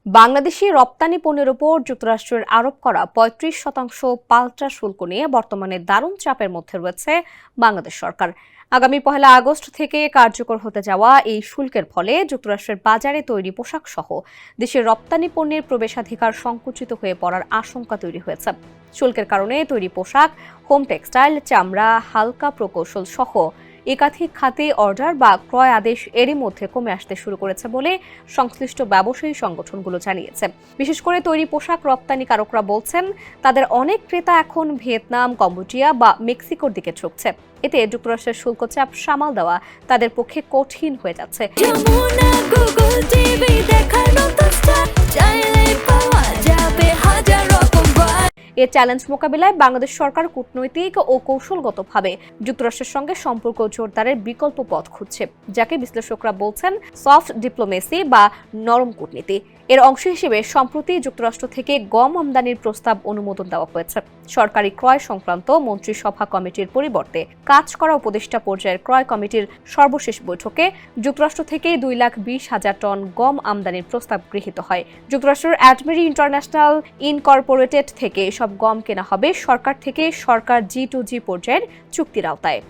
বাংলাদেশি রপ্তানি পণ্যের উপর যুক্তরাষ্ট্রের আরোপ করা ৩৫% পাল্টা শুল্ক নিয়ে বর্তমানে দারুণ চাপের মধ্যে রয়েছে বাংলাদেশ সরকার। আগামী ১ আগস্ট থেকে কার্যকর হতে যাওয়া এই শুল্কের ফলে যুক্তরাষ্ট্রের বাজারে তৈরি পোশাক সহ দেশের রপ্তানি পণ্যের প্রবেশাধিকার সংকুচিত হয়ে পড়ার আশঙ্কা তৈরি হয়েছে। শুল্কের কারণে তৈরি পোশাক, হোম টেক্সটাইল, চামড়া, হালকা প্রকৌশল সহ একাধিক খাতে অর্ডার বা ক্রয় আদেশ এরই মধ্যে কমে আসতে শুরু করেছে বলে সংশ্লিষ্ট ব্যবসায়ী সংগঠনগুলো জানিয়েছে। বিশেষ করে তৈরি পোশাক রপ্তানিকারকরা বলছেন, তাদের অনেক ক্রেতা এখন ভিয়েতনাম, কম্বোডিয়া বা মেক্সিকোর দিকে ঝুঁকছে। এতে যুক্তরাষ্ট্রের শুল্ক চাপ সামাল দেওয়া তাদের পক্ষে কঠিন হয়ে যাচ্ছে। এ চ্যালেঞ্জ মোকাবিলায় বাংলাদেশ সরকার কূটনৈতিক ও কৌশলগতভাবে যুক্তরাষ্ট্রের সঙ্গে সম্পর্ক জোরদারের বিকল্প পথ খুঁজছে, যাকে বিশ্লেষকরা বলছেন সফট ডিপ্লোমেসি বা নরম কূটনীতি। এর অংশ হিসেবে সম্প্রতি যুক্তরাষ্ট্র থেকে গম আমদানির প্রস্তাব অনুমোদন দেওয়া হয়েছে। সরকারি ক্রয় সংক্রান্ত মন্ত্রিসভা কমিটির পরিবর্তে কাজ করা উপদেষ্টা পর্যায়ের ক্রয় কমিটির সর্বশেষ বৈঠকে যুক্তরাষ্ট্র থেকে 2,20,000 টন গম আমদানির প্রস্তাব গৃহীত হয়। যুক্তরাষ্ট্রের অ্যাডমেরি ইন্টারন্যাশনাল ইনকর্পোরেটেড থেকে সব গম কেনা হবে সরকার থেকে সরকার G2G পর্যায়ের চুক্তির আওতায়।